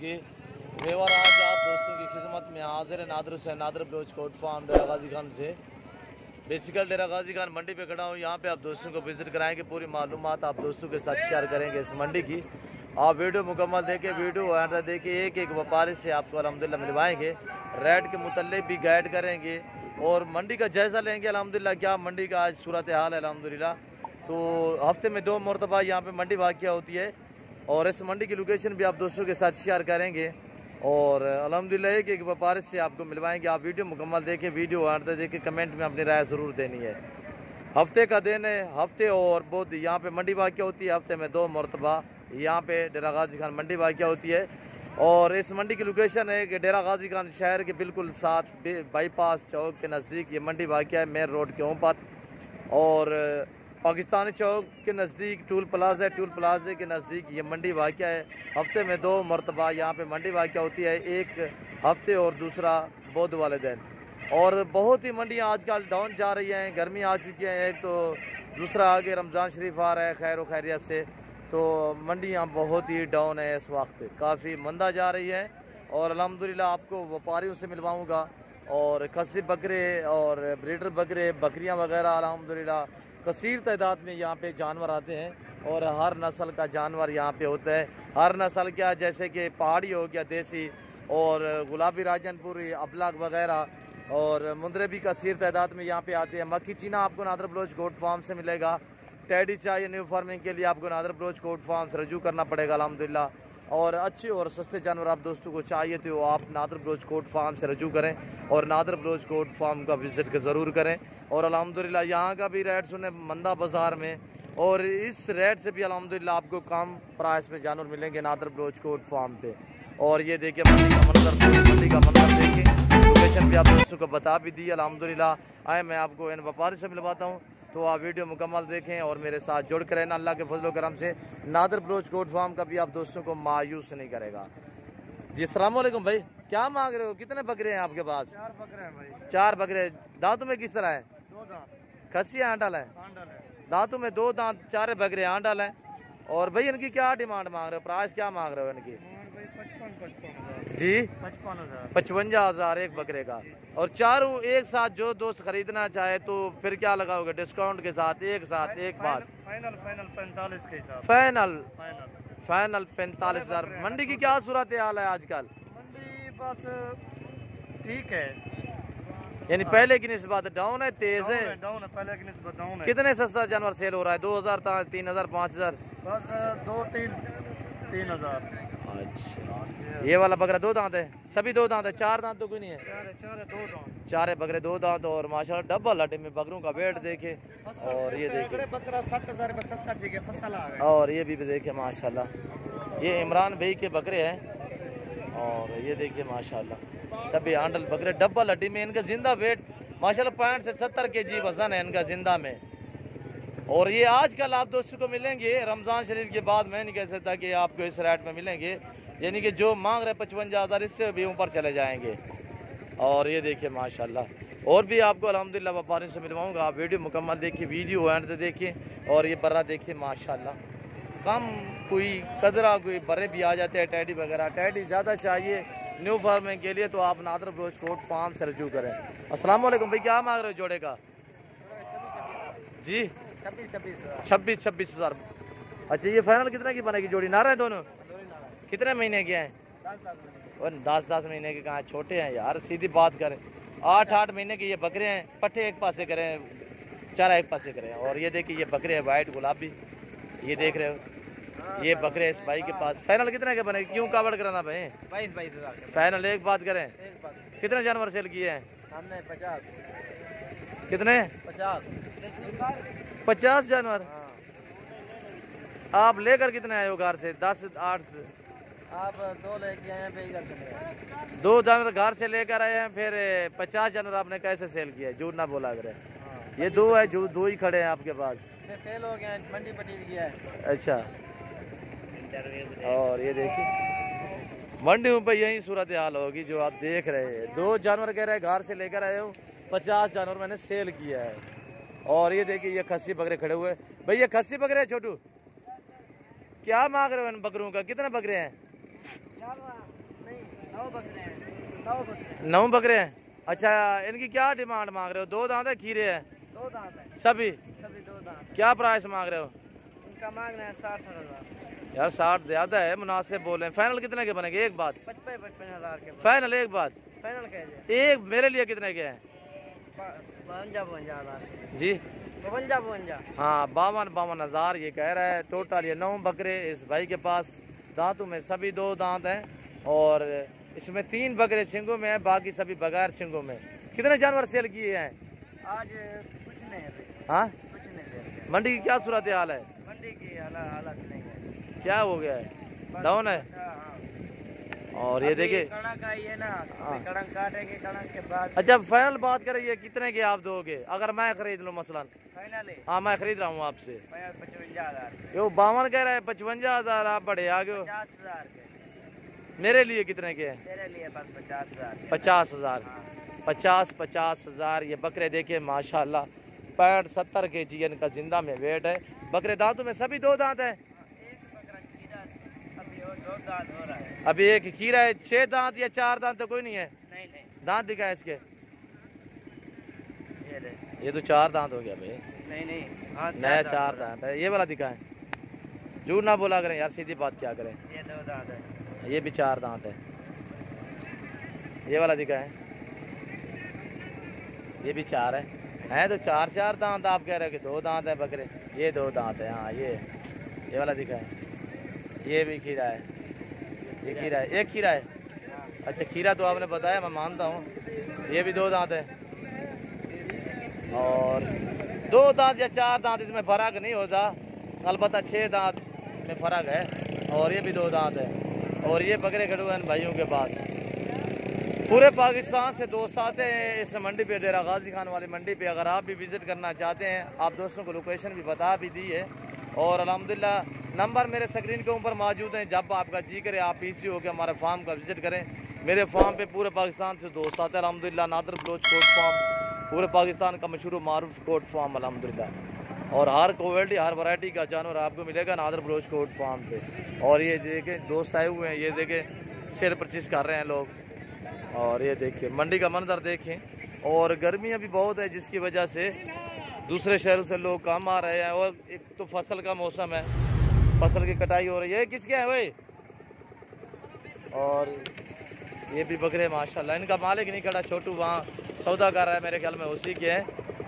की। फेवर आज आप दोस्तों की खिदमत में हाजिर है नादर हुसैन नादर बलोच कोट फार्म डेरा गाजी खान से। बेसिकल डेरा गाजी खान मंडी पे खड़ा हूँ। यहाँ पे आप दोस्तों को विजिट कराएंगे, पूरी मालूमात आप दोस्तों के साथ शेयर करेंगे इस मंडी की। आप वीडियो मुकम्मल देखें, वीडियो आना देखिए, एक एक व्यापारी से आपको अल्हम्दुलिल्लाह मिलवाएंगे, रेट के मुतल्लिक भी गाइड करेंगे और मंडी का जायज़ा लेंगे अल्हम्दुलिल्लाह क्या मंडी का आज सूरत हाल है अल्हम्दुलिल्लाह। तो हफ्ते में 2 मरतबा यहाँ पे मंडी वाक़या होती है और इस मंडी की लोकेशन भी आप दोस्तों के साथ शेयर करेंगे और अल्हम्दुलिल्लाह एक एक व्यापारी से आपको मिलवाएंगे। आप वीडियो मुकम्मल देखें, वीडियो आते देखें, कमेंट में अपनी राय ज़रूर देनी है। हफ्ते का दिन है, हफ्ते और बहुत यहाँ पे मंडी वाक़या होती है, हफ्ते में 2 मरतबा यहाँ पे डेरा गाजी खान मंडी वाक़या होती है। और इस मंडी की लोकेशन है कि डेरा गाजी खान शहर के बिल्कुल साथ बाईपास चौक के नज़दीक ये मंडी वाक़या है, मेन रोड के ऊपर। और पाकिस्तानी चौक के नज़दीक टूल प्लाजे के नज़दीक ये मंडी वाक़या है। हफ्ते में 2 मरतबा यहाँ पे मंडी वाक़या होती है, एक हफ्ते और दूसरा बुध वाले दिन। और बहुत ही मंडियाँ आजकल डाउन जा रही हैं, गर्मी आ चुकी हैं एक, तो दूसरा आगे रमज़ान शरीफ आ रहा है खैर व खैरियत से, तो मंडियाँ बहुत ही डाउन है इस वक्त, काफ़ी मंदा जा रही है। और अल्हम्दुलिल्लाह आपको व्यापारियों से मिलवाऊँगा और खस्सी बकरे और ब्रीडर बकरे बकरियाँ वगैरह अल्हम्दुलिल्लाह कसीर तादाद में यहाँ पे जानवर आते हैं और हर नस्ल का जानवर यहाँ पे होता है। हर नस्ल क्या, जैसे कि पहाड़ी हो गया देसी और गुलाबी राजनपुरी अबलग वगैरह और मुंदरे भी कसीर तादाद में यहाँ पे आते हैं। मक्खी चीना आपको नादर बलोच गोट फार्म से मिलेगा। टैडी चाहिए न्यू फार्मिंग के लिए आपको नादर बलोच कोट फार्म से रजू करना पड़ेगा अल्हम्दुलिल्लाह। और अच्छे और सस्ते जानवर आप दोस्तों को चाहिए तो आप नादर बलोच कोट फार्म से रजू करें और नादर बलोच कोट फार्म का विज़िट ज़रूर करें। और अल्हम्दुलिल्लाह यहाँ का भी रेट सुने मंदा बाज़ार में, और इस रेट से भी अल्हम्दुलिल्लाह आपको कम प्राइस में जानवर मिलेंगे नादर बलोच कोट फार्म पे। और ये देखिए मंडी का मंजर देखिए, लोकेशन भी आप दोस्तों को बता भी दी अल्हम्दुलिल्लाह। आए मैं आपको इन व्यापारी से मिलवाता हूँ, तो आप वीडियो मुकम्मल देखें और मेरे साथ जुड़ कर रहना। अल्लाह के फजल करम से नादर बलोच कोट फार्म का भी आप दोस्तों को मायूस नहीं करेगा। जी अस्सलाम वालेकुम भाई, क्या मांग रहे हो, कितने बकरे हैं आपके पास? 4 बकरे हैं भाई। 4 बकरे। दांतों में किस तरह है? 2 दांत। खस्सी आंडल है? आंडल है। दांतों में 2 दांत, 4 बकरे आंडल है। और भाई इनकी क्या डिमांड मांग रहे हो, प्राइस क्या मांग रहे हो इनकी? जी 55,000 एक बकरे का। और चारों एक साथ जो दोस्त खरीदना चाहे तो फिर क्या लगाओगे डिस्काउंट के साथ? एक साथ एक बात फाइनल 45 के हिसाब। फाइनल 45,000। मंडी की क्या सूरत हाल है आजकल? मंडी बस ठीक है, यानी पहले की निस्बत डाउन है, तेज है? डाउन है, पहले की निस्बत डाउन है। कितने सस्ता जानवर सेल हो रहा है? 2,000, 3,000, 5,000? बस 2-3,000। अच्छा, ये वाला बकरा 2 दांत है? सभी 2 दांत है? 4 दांत तो कोई नहीं है? 4 बकरे 2 दांत। और माशाल्लाह डबल हड्डी में बकरों का वेट देखे। और ये देखिए बकरा 7,000 रुपये सस्ता दिखे, फसल आ गया। और ये भी देखे माशाल्लाह, ये इमरान भाई के बकरे हैं। और ये देखिए माशाल्लाह सभी हैंडल बकरे डबल हड्डी में, इनका जिंदा वेट माशाल्लाह 65 से 70 kg वजन है इनका जिंदा में। और ये आजकल आप दोस्तों को मिलेंगे रमज़ान शरीफ के बाद, मैं नहीं कह सकता कि आपको इस रेट में मिलेंगे, यानी कि जो मांग रहे 55,000 इससे भी ऊपर चले जाएंगे। और ये देखिए माशाल्लाह और भी आपको अल्हम्दुलिल्लाह व्यापारियों से मिलवाऊंगा। आप वीडियो मुकम्मल देखिए, वीडियो एंड तक देखिए। और ये बर्रा देखिए माशाल्लाह, कम कोई कदरा कोई बर्रे भी आ जाते हैं, टैडी वगैरह। टैडी ज़्यादा चाहिए न्यू फार्मिंग के लिए तो आप नादर बलोच कोट फार्म से रजू करें। अस्सलाम वालेकुम भाई, क्या मांग रहे हो जोड़े का? जी 26,000। अच्छा, ये फाइनल कितने की बनेगी जोड़ी? नारा है दोनों? कितने महीने के हैं? 10 महीने के। कहाँ छोटे हैं यार, सीधी बात करें। 8 महीने के ये बकरे हैं। पट्टे एक पासे करें, चारा एक पासे करें। और ये देखिए ये बकरे हैं वाइट गुलाबी, ये देख रहे हो, ये बकरे इस भाई के पास। फाइनल कितने के बनेगी? क्यों कावड़ कराना भाई? 22,000 फाइनल एक बात करें। कितने जानवर सेल किए हैं? हमने 50। कितने? 50 जानवर। आप लेकर कितने आए हो घर से? 10, 8? आप 2 लेके आए हैं, 2 जानवर घर से लेकर आए हैं, फिर 50 जानवर आपने कैसे सेल किया? झूठ ना बोला करे। ये 2 है, जो 2 ही खड़े हैं आपके पास? सेल हो गया, मंडी पटी गया है। अच्छा, और ये देखिए मंडी में यही सूरत हाल होगी जो आप देख रहे हैं। 2 जानवर कह रहे हैं घर से लेकर आए हो, 50 जानवर मैंने सेल किया है। और ये देखिए ये खस्सी बकरे खड़े हुए। भाई ये खस्सी बकरे हैं छोटू, क्या मांग रहे हो इन बकरों का? कितने बकरे हैं? 9 बकरे हैं। अच्छा, इनकी क्या डिमांड मांग रहे हो? 2 दांत है, खीरे है? 2 दांत है। सभी 2 दांत। क्या प्राइस मांग रहे हो? इनका मांगना है 60 हज़ार। यार 60 ज्यादा है, मुनासिब बोले। फाइनल कितने के बनेंगे? एक बात 55 हज़ार के। फाइनल एक बात फाइनल कह एक मेरे लिए कितने के हैं? 52 हज़ार जी 52। हाँ, 52 हज़ार ये कह रहा है। टोटल ये 9 बकरे इस भाई के पास। दांतों में सभी 2 दांत हैं और इसमें 3 बकरे सिंगों में हैं, बाकी सभी बगैर सिंगों में। कितने जानवर सेल किए हैं आज? कुछ नहीं है। हाँ, कुछ नहीं। मंडी की क्या सूरत हाल है? मंडी की हालत नहीं है। क्या हो गया है? डाउन है। और ये देखिए कड़क आई है ना, कड़क काटेंगे, कड़क के बाद। अच्छा, फाइनल बात करें, ये कितने के आप दोगे अगर मैं खरीद लूँ मसलन? फाइनल है। हाँ, मैं खरीद रहा हूँ आपसे। 55 हज़ार। यो 52 कह रहा है, 55 हज़ार। आप बड़े आगे हो। 50 हज़ार के। मेरे लिए कितने के हैं? तेरे लिए बस 50 हज़ार। 50 हज़ार। 50 हज़ार। ये बकरे देखिए माशाल्लाह 65-70 kg इनका जिंदा में वेट है। बकरे दांतों में सभी 2 दांत है। दो दांत हो रहा है। अभी एक खीरा है। 6 दांत या 4 दांत तो कोई नहीं है? नहीं। दांत दिखा है इसके? ये ये तो 4 दांत हो गया भाई। नहीं। हाँ, नया 4 दांत है। ये वाला दिखा है? झूठ ना बोला करें यार, सीधी बात क्या करें। ये 2 दांत है। ये भी 4 दांत है। ये वाला दिखा है? ये भी 4 है तो 4 दांत। आप कह रहे हो कि 2 दांत है बकरे। ये 2 दांत है। हाँ, ये वाला दिखा है। ये भी खीरा है। ये खीरा है। एक खीरा है। अच्छा, खीरा तो आपने बताया, मैं मानता हूँ। ये भी 2 दांत है। और 2 दांत या 4 दांत इसमें फ़र्क नहीं होता, अलबत्ता 6 दांत में फ़र्क है। और ये भी 2 दांत है। और ये बकरे खड़े हुए हैं भाइयों के पास। पूरे पाकिस्तान से दोस्त आते हैं इस मंडी पे, डेरा गाजी खान वाली मंडी पे। अगर आप भी विज़िट करना चाहते हैं, आप दोस्तों को लोकेशन भी बता भी दी है। और अल्हम्दुलिल्लाह नंबर मेरे स्क्रीन के ऊपर मौजूद हैं। जब आपका जी करे आप पीछे होकर हमारे फार्म का विज़िट करें। मेरे फार्म पे पूरे पाकिस्तान से दोस्त आते हैं अल्हम्दुलिल्लाह। नादर बलोच कोट फार्म पूरे पाकिस्तान का मशहूर मारूफ कोट फार्म अल्हम्दुलिल्लाह। और हर क्वालिटी हर वैरायटी का जानवर आपको मिलेगा नादर बलोच कोट फार्म पे। और ये देखें दोस्त आए हुए हैं, ये देखें शेयर परचेज कर रहे हैं लोग। और ये देखिए मंडी का मंजर देखें। और गर्मियाँ भी बहुत है जिसकी वजह से दूसरे शहरों से लोग कम आ रहे हैं। और एक तो फसल का मौसम है, फसल की कटाई हो रही है। किसके हैं भाई? और ये भी बकरे माशाल्लाह। इनका मालिक नहीं खड़ा, छोटू वहाँ सौदा कर रहा है, मेरे ख्याल में उसी के हैं।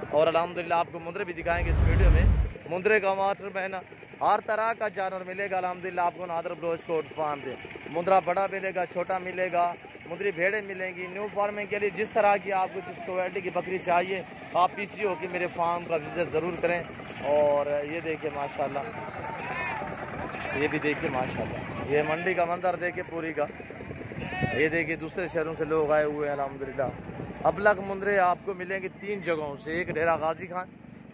और अल्हम्दुलिल्लाह आपको मुंदरे भी दिखाएंगे इस वीडियो में। मुंदरे का मात्र महीना हर तरह का जानवर मिलेगा अल्हम्दुलिल्लाह आपको नादर बलोच कोट फार्म पे। मुंदरा बड़ा मिलेगा, छोटा मिलेगा, मुंदरी भेड़ें मिलेंगी। न्यू फार्मिंग के लिए जिस तरह की आपको जिस क्वालिटी की बकरी चाहिए, आप पीछे हो कि मेरे फार्म का विजिट ज़रूर करें। और ये देखिए माशाल्लाह, ये भी देखिए माशाल्लाह, ये मंडी का मंजर देखिए पूरी का। ये देखिए दूसरे शहरों से लोग आए हुए हैं अल्हम्दुलिल्लाह। अबलग मुंदरे आपको मिलेंगे 3 जगहों से, एक डेरा गाजी खान,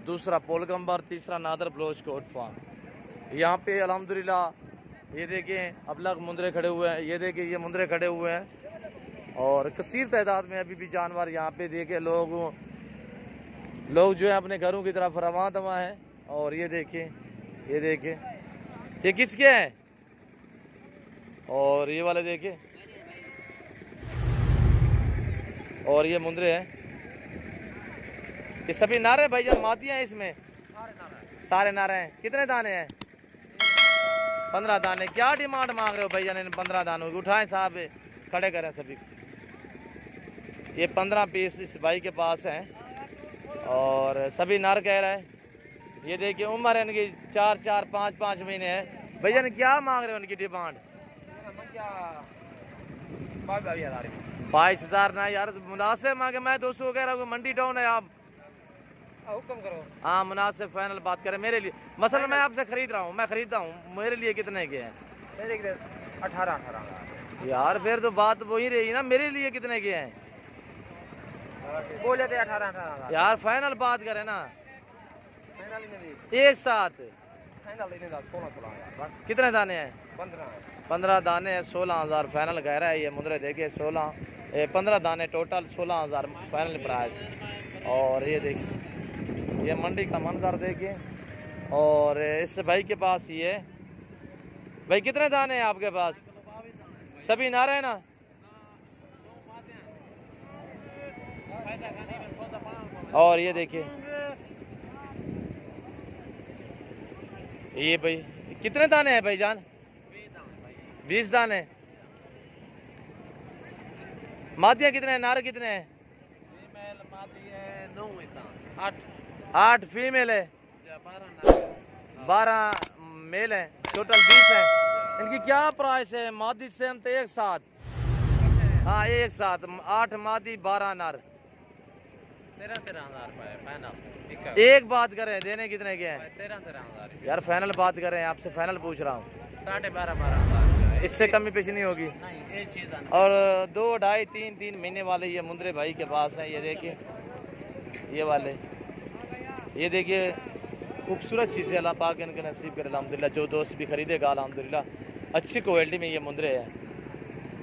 दूसरा पोलगंबर, तीसरा नादर बलोच कोट फार्म। यहाँ पे अल्हम्दुलिल्लाह ये देखिए अबलग मुंदरे खड़े हुए हैं। ये देखिए ये मुंदरे खड़े हुए हैं। और कसीर तादाद में अभी भी जानवर यहाँ पे देखे लोग जो है अपने घरों की तरफ रवां दवा है। और ये देखिए ये किसके हैं? और ये वाले देखिए, और ये मुंदरे हैं। ये सभी नारे भैया मातियाँ हैं इसमें? सारे नारे हैं। कितने दाने हैं? 15 दाने। क्या डिमांड मांग रहे हो भैया ने 15 दानों की? उठाएं साहब, खड़े करें सभी। ये 15 पीस इस भाई के पास हैं और सभी नर कह रहा है। ये देखिए उम्र है इनकी 4-4, 5-5 महीने है। भैया ने क्या मांग रहे हो उनकी डिमांड? 22,000 ना यार, मुनासिब मांगे। मैं दोस्तों कह रहा हूँ मंडी डाउन है, आप हुक्म करो। हाँ मुनासिब फाइनल बात करें मेरे लिए। मसलन मैं आपसे खरीद रहा हूँ, मैं खरीदता हूँ, मेरे लिए कितने के हैं? 18 यार फिर तो बात वही रही ना, मेरे लिए कितने के हैं? बोले थे 18 यार फाइनल बात करें ना एक साथ। 16 कितने दाने हैं? 15 दाने हैं। 16,000 फाइनल कह रहा है। ये मुंदरे देखिए 15 दाने टोटल 16,000 फाइनल प्राइस। और ये देखिए ये मंडी का मंजर देखिए। और इस भाई के पास ये भाई कितने दाने हैं आपके पास? सभी नारे हैं ना? और ये देखिए ये भाई कितने दाने हैं भाईजान? 20 दाने। मादियाँ कितने हैं, नार कितने हैं? फीमेल मादी है 9 8 फीमेल है, 12 मेल है, टोटल 20 है। इनकी क्या प्राइस है? मादी सेम तो एक साथ, हाँ एक साथ 8 मादी 12 नार। 13,000 रुपये फाइनल। एक बात करें, देने कितने के हैं? 13,000 यार फाइनल बात करें, आपसे फाइनल पूछ रहा हूँ। 12,500 इससे कमी पेशी नहीं होगी। नहीं ये चीज़ और 2, 2.5, 3 महीने वाले ये मुंद्रे भाई के पास हैं। ये देखिए ये वाले, ये देखिए खूबसूरत चीज़ें अल्लाह पाक इनके नसीब करे अल्हम्दुलिल्लाह। जो दोस्त भी खरीदेगा अल्हम्दुलिल्लाह अच्छी क्वालिटी में ये मुंद्रे हैं।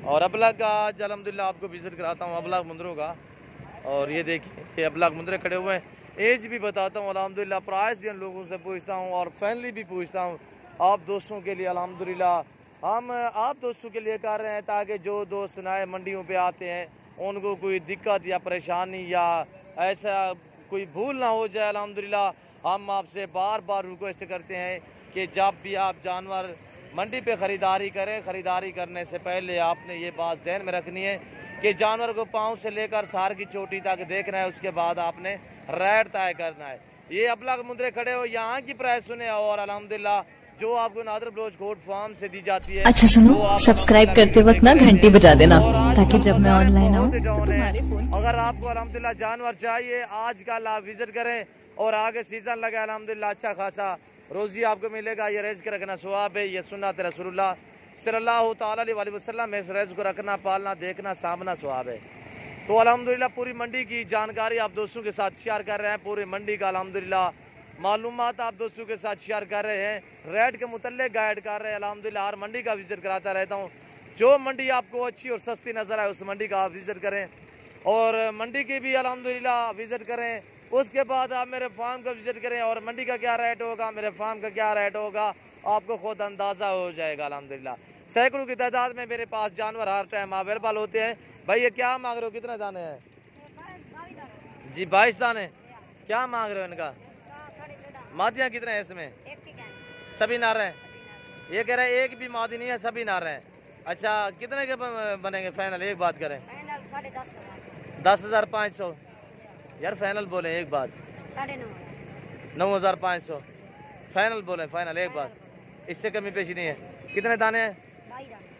और अबलग का आज अल्हम्दुलिल्लाह आपको विज़िट कराता हूँ अबलग मुंद्रों का। और ये देखिए ये अबलग मुंद्रे खड़े हुए हैं, एज भी बताता हूँ अल्हम्दुलिल्लाह, प्राइस भी उन लोगों से पूछता हूँ और फैमिली भी पूछता हूँ आप दोस्तों के लिए। अल्हम्दुलिल्लाह हम आप दोस्तों के लिए कर रहे हैं ताकि जो दोस्त नए मंडियों पे आते हैं उनको कोई दिक्कत या परेशानी या ऐसा कोई भूल ना हो जाए। अल्हम्दुलिल्लाह हम आपसे बार बार रिक्वेस्ट करते हैं कि जब भी आप जानवर मंडी पे ख़रीदारी करें, ख़रीदारी करने से पहले आपने ये बात जहन में रखनी है कि जानवर को पाँव से लेकर सार की चोटी तक देखना है, उसके बाद आपने रेट तय करना है। ये अबलग मुंद्रे खड़े हो, यहाँ की प्राइस सुने और अल्हम्दुलिल्लाह जो आपको नादर बलोच गोट फार्म से दी जाती है। अच्छा सुनो, सब्सक्राइब करते वक्त ना घंटी बजा देना ताकि जब मैं ऑनलाइन आऊँ तो तुम्हारे फोन। अगर आपको अल्हम्दुलिल्लाह जानवर चाहिए आज कल आप विजिट करें और आगे सीजन लगा अल्हम्दुलिल्लाह अच्छा खासा रोजी आपको मिलेगा। ये रेज के रखना सवाब है, ये सुन्नत रसूलुल्लाह सल्लल्लाहु तआला अलैहि वसल्लम में इस रेज को रखना, पालना, देखना, सामना सवाब है। तो अल्हम्दुलिल्लाह पूरी मंडी की जानकारी आप दोस्तों के साथ शेयर कर रहे हैं, पूरी मंडी का अल्हम्दुलिल्लाह मालूमात आप दोस्तों के साथ शेयर कर रहे हैं, रेट के मुतल्लिक गाइड कर रहे हैं। अल्हम्दुलिल्लाह हर मंडी का विजिट कराता रहता हूँ। जो मंडी आपको अच्छी और सस्ती नजर आए उस मंडी का आप विजिट करें और मंडी की भी अल्हम्दुलिल्लाह विजिट करें। उसके बाद आप मेरे फार्म का विजिट करें और मंडी का क्या रेट होगा, मेरे फार्म का क्या रेट होगा, आपको खुद अंदाज़ा हो जाएगा। अल्हम्दुलिल्लाह सैकड़ों की तादाद में मेरे पास जानवर हर टाइम अवेलेबल होते हैं। भाई ये क्या मांग रहे हो, कितने दाने हैं? जी 22 दाने। क्या मांग रहे हो इनका? मादियाँ कितने हैं इसमें? सभी नार हैं। ये कह रहे हैं एक भी मादी नहीं है, सभी नार हैं। अच्छा कितने के बनेंगे फाइनल? एक बात करें 10,500। यार फाइनल बोले एक बात। 9,500 फाइनल बोले, फाइनल एक बात, इससे कमी पेशी नहीं है। कितने दाने हैं?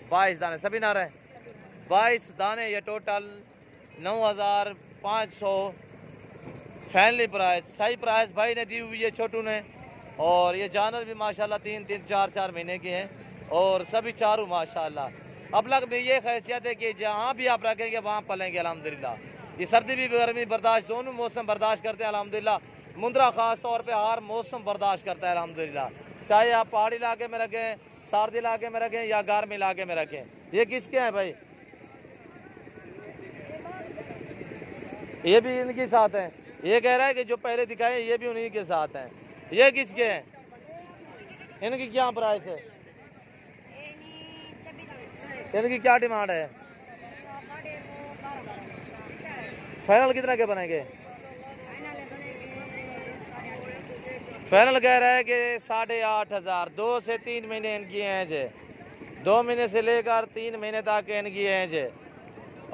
22 दाने, सभी नार हैं। 22 दाने, ये टोटल 9,500 फैमिली प्राइस। सही प्राइस भाई ने दी हुई है छोटू ने। और ये जानवर भी माशाल्लाह 3-3, 4-4 महीने के हैं और सभी चारों माशाल्लाह। अबलग में ये खैसियत है कि जहाँ भी आप रखेंगे वहाँ पलेंगे अल्हम्दुलिल्लाह। ये सर्दी भी गर्मी बर्दाश्त, दोनों मौसम बर्दाश्त करते हैं अल्हम्दुलिल्लाह। मुंद्रा खास तौर पे हर मौसम बर्दाश्त करता है अल्हम्दुलिल्लाह, चाहे आप पहाड़ी इलाके में रखें, सर्दी इलाके में रखें या गर्म इलाके में रखें। ये किसके हैं भाई? ये भी इनके साथ हैं। ये कह रहा है कि जो पहले दिखाए ये भी उन्हीं के साथ हैं। ये किसके हैं? इनकी क्या प्राइस है? इनकी क्या डिमांड है? फाइनल कितना के बनेंगे? फाइनल कह रहा है कि 8,500। 2 से 3 महीने इनकी एज है, 2 महीने से लेकर 3 महीने तक इनकी एज है।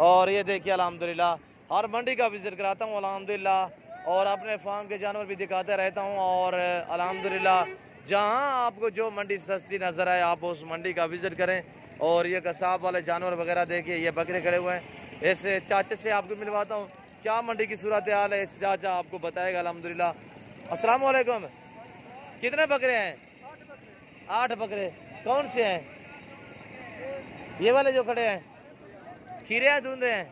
और ये देखिए अल्हम्दुलिल्लाह हर मंडी का विजिट कराता हूँ अल्हम्दुलिल्लाह और अपने फार्म के जानवर भी दिखाते रहता हूँ। और अल्हम्दुलिल्लाह जहाँ आपको जो मंडी सस्ती नज़र आए आप उस मंडी का विजिट करें। और ये कसाब वाले जानवर वगैरह देखिए, ये बकरे खड़े हुए हैं। इस चाचे से आपको मिलवाता हूँ क्या मंडी की सूरत हाल है, इस चाचा आपको बताएगा अल्हम्दुलिल्लाह। अस्सलाम वालेकुम। कितने बकरे हैं? 8 बकरे। कौन से हैं? ये वाले जो खड़े हैं? खीरे हैं, धुंधे हैं?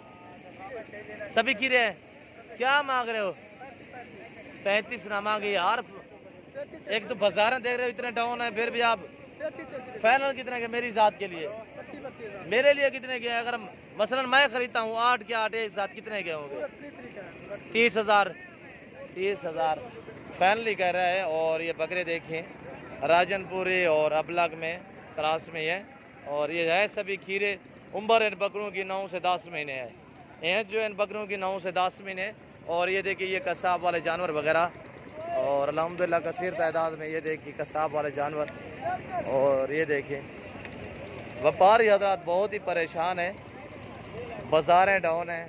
सभी खीरे हैं। क्या मांग रहे हो? 35 ना मांगे यार, एक तो बाजार देख रहे हो इतने डाउन है, फिर भी आप फाइनल कितने के? मेरी जात के लिए, मेरे लिए कितने के? अगर मसलन मैं खरीदता हूँ 8 के 8 एक साथ कितने के होंगे? 30,000। 30,000 फाइनली कह रहा है। और ये बकरे देखें राजनपुरी और अबलग में क्रॉस में है। और ये है सभी खीरे। उम्र इन बकरों की 9 से 10 महीने है। एज जो है इन बकरों की 9 से 10 महीने। और ये देखिए ये कसाब वाले जानवर वगैरह, और अल्हम्दुलिल्लाह कसीर तादाद में ये देखिए कसाब वाले जानवर। और ये देखिए व्यापारी हजरात बहुत ही परेशान है, बाज़ारें डाउन हैं।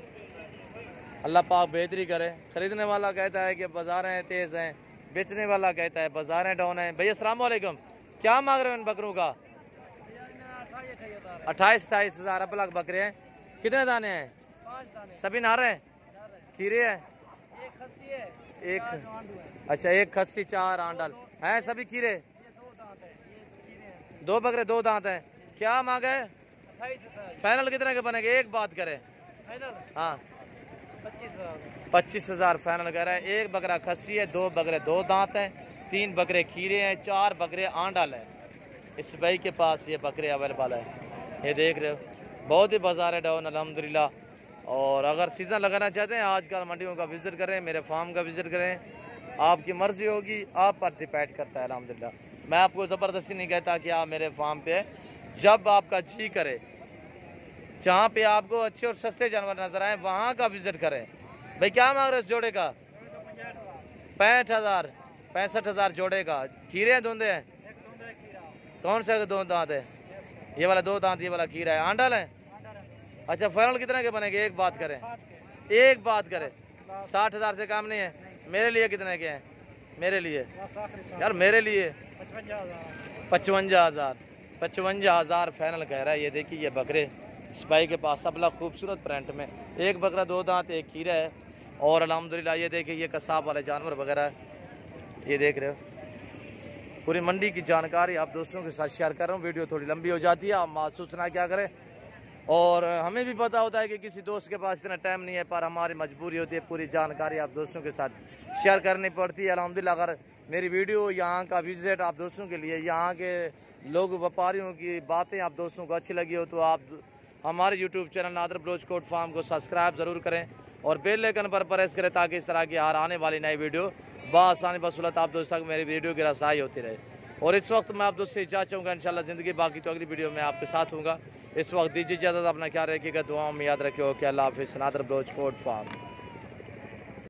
अल्लाह पाक बेहतरी करे। ख़रीदने वाला कहता है कि बाज़ारें तेज़ हैं, बेचने वाला कहता है बाज़ारें डाउन हैं। भैया अस्सलाम वालेकुम, क्या मांग रहे हो इन बकरों का? 28-28 हज़ार अपलग बकरे हैं। कितने दाने हैं? 5 दाने। सभी नारे हैं? खीरे हैं? एक खस्सी है, एक, 4 आंडू है। अच्छा एक खस्सी 4 आंडल हैं, सभी खीरे। ये 2 दांत है, ये कीड़े हैं। 2 बकरे 2 दांत हैं। क्या मांगा है? 28 फाइनल कितने के बनेंगे? एक बात करें। फाइनल हाँ 25,000। 25,000 फाइनल कह रहा है। एक बकरा खस्सी है, 2 बकरे 2 दांत हैं, 3 बकरे खीरे हैं, 4 बकरे आंडल है। इस भाई के पास ये बकरे अवेलेबल है, ये देख रहे हो। बहुत ही बाजार है डाउन अल्हम्दुलिल्लाह। और अगर सीज़न लगाना चाहते हैं आजकल मंडियों का विज़िट करें, मेरे फार्म का विज़िट करें। आपकी मर्ज़ी होगी, आप पर डिपेंड करता है अल्हम्दुलिल्लाह। मैं आपको ज़बरदस्ती नहीं कहता कि आप मेरे फार्म पे, जब आपका जी करे, जहाँ पे आपको अच्छे और सस्ते जानवर नजर आए वहाँ का विज़िट करें। भाई क्या मांग रहे हो इस जोड़े का? 65,000 65,000 जोड़े का। खीरे हैं धुंधे हैं? कौन सा 2 दांत है? ये वाला 2 दांत, ये वाला खीरा है। आंडल है? अच्छा फाइनल कितने के बनेंगे? एक बात करें, एक बात करें। 60,000 से काम नहीं है? मेरे लिए कितने के हैं? मेरे लिए यार, मेरे लिए 55,000 55,000 फाइनल कह रहा है। ये देखिए ये बकरे इस भाई के पास सबला खूबसूरत प्रिंट में, एक बकरा 2 दांत, एक खीरा है। और अल्हम्दुलिल्लाह ये देखिए ये कसाब वाले जानवर वगैरह है, ये देख रहे हो। पूरी मंडी की जानकारी आप दोस्तों के साथ शेयर कर रहा हूँ। वीडियो थोड़ी लंबी हो जाती है, आप महसूस ना क्या करें। और हमें भी पता होता है कि किसी दोस्त के पास इतना टाइम नहीं है, पर हमारी मजबूरी होती है पूरी जानकारी आप दोस्तों के साथ शेयर करनी पड़ती है। अल्हम्दुलिल्लाह अगर मेरी वीडियो, यहाँ का विजिट आप दोस्तों के लिए, यहाँ के लोग व्यापारियों की बातें आप दोस्तों को अच्छी लगी हो तो आप हमारे YouTube channel Nadir Baloch Kot farm को सब्सक्राइब ज़रूर करें और बेल आइकन पर प्रेस करें, ताकि इस तरह की हर आने वाली नई वीडियो बआसानी बसुलत आप दोस्तों तक मेरी वीडियो की रसाई होती रहे। और इस वक्त मैं आप दोस्तों से इजाज़त चाहूँगा, इंशाल्लाह ज़िंदगी बाकी तो अगली वीडियो में आपके साथ हूँगा। इस वक्त दीजिए इजाज़त, अपना ख्याल रखिएगा, दुआओं में याद रखिए। ओके, अल्लाह हाफिज़। नादर बलोच कोट फार्म।